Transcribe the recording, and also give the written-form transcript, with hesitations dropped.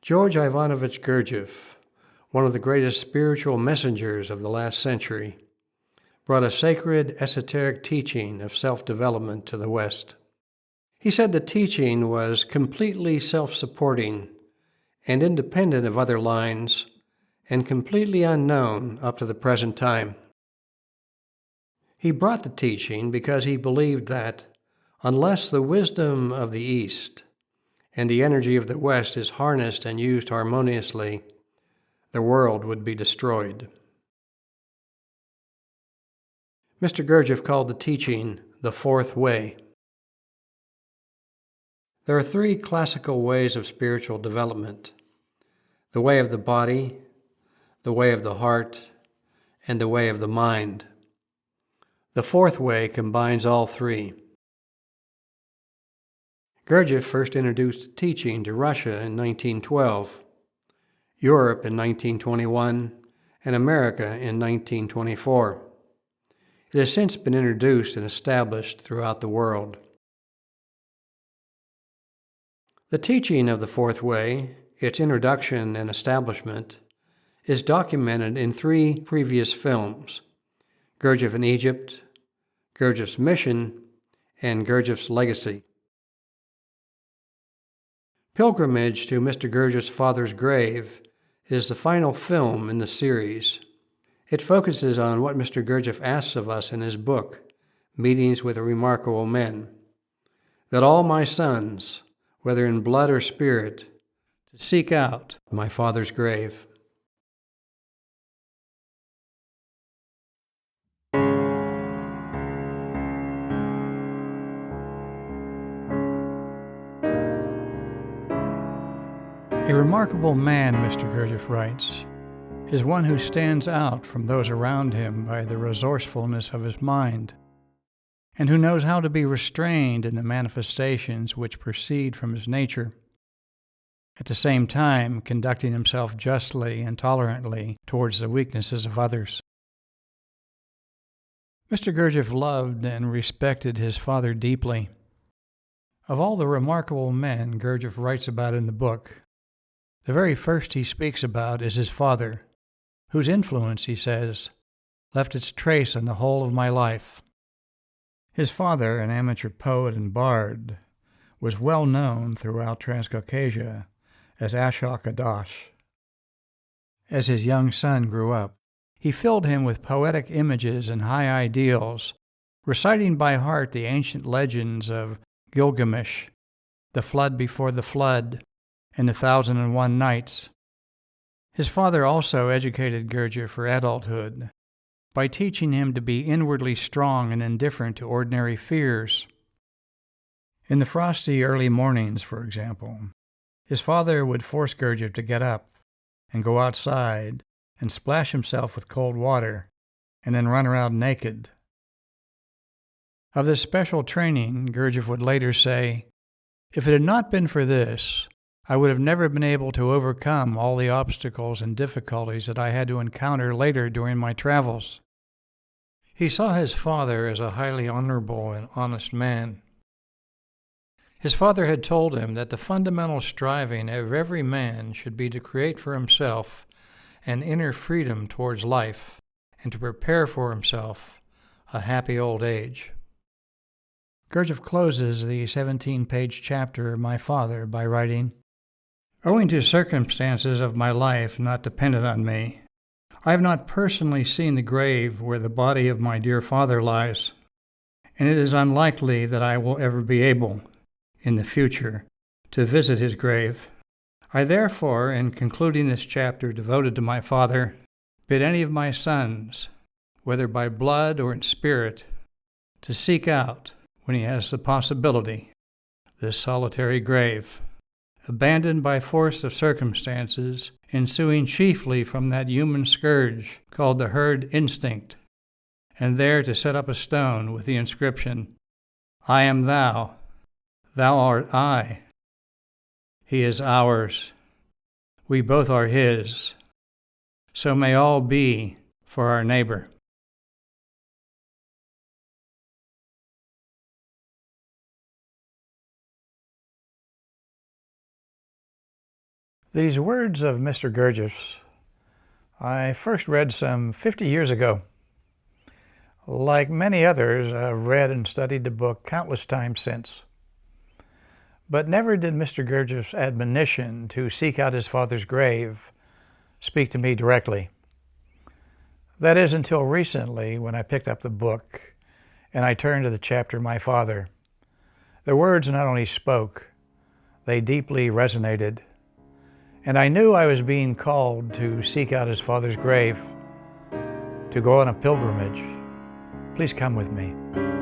George Ivanovich Gurdjieff, one of the greatest spiritual messengers of the last century, brought a sacred, esoteric teaching of self-development to the West. He said the teaching was completely self-supporting and independent of other lines and completely unknown up to the present time. He brought the teaching because he believed that unless the wisdom of the East and the energy of the West is harnessed and used harmoniously, the world would be destroyed. Mr. Gurdjieff called the teaching the fourth way. There are three classical ways of spiritual development: the way of the body, the way of the heart, and the way of the mind. The fourth way combines all three. Gurdjieff first introduced teaching to Russia in 1912, Europe in 1921, and America in 1924. It has since been introduced and established throughout the world. The teaching of the fourth way, its introduction and establishment, is documented in three previous films: Gurdjieff in Egypt, Gurdjieff's Mission, and Gurdjieff's Legacy. Pilgrimage to Mr. Gurdjieff's father's grave is the final film in the series. It focuses on what Mr. Gurdjieff asks of us in his book, Meetings with Remarkable Men, that all my sons, whether in blood or spirit, to seek out my father's grave. A remarkable man, Mr. Gurdjieff writes, is one who stands out from those around him by the resourcefulness of his mind, and who knows how to be restrained in the manifestations which proceed from his nature, at the same time conducting himself justly and tolerantly towards the weaknesses of others. Mr. Gurdjieff loved and respected his father deeply. Of all the remarkable men Gurdjieff writes about in the book, the very first he speaks about is his father, whose influence, he says, left its trace on the whole of my life. His father, an amateur poet and bard, was well known throughout Transcaucasia as Ashok Adash. As his young son grew up, he filled him with poetic images and high ideals, reciting by heart the ancient legends of Gilgamesh, the flood before the flood, and the 1001 Nights. His father also educated Gurdjieff for adulthood by teaching him to be inwardly strong and indifferent to ordinary fears. In the frosty early mornings, for example, his father would force Gurdjieff to get up and go outside and splash himself with cold water and then run around naked. Of this special training, Gurdjieff would later say, "If it had not been for this, I would have never been able to overcome all the obstacles and difficulties that I had to encounter later during my travels." He saw his father as a highly honorable and honest man. His father had told him that the fundamental striving of every man should be to create for himself an inner freedom towards life and to prepare for himself a happy old age. Gurdjieff closes the 17-page chapter, My Father, by writing, "Owing to circumstances of my life not dependent on me, I have not personally seen the grave where the body of my dear father lies, and it is unlikely that I will ever be able, in the future, to visit his grave. I therefore, in concluding this chapter devoted to my father, bid any of my sons, whether by blood or in spirit, to seek out, when he has the possibility, this solitary grave, abandoned by force of circumstances, ensuing chiefly from that human scourge called the herd instinct, and there to set up a stone with the inscription, I am thou, thou art I. He is ours, we both are his, so may all be for our neighbor." These words of Mr. Gurdjieff's I first read some 50 years ago. Like many others, I've read and studied the book countless times since. But never did Mr. Gurdjieff's admonition to seek out his father's grave speak to me directly. That is until recently when I picked up the book and I turned to the chapter My Father. The words not only spoke, they deeply resonated. And I knew I was being called to seek out his father's grave, to go on a pilgrimage. Please come with me.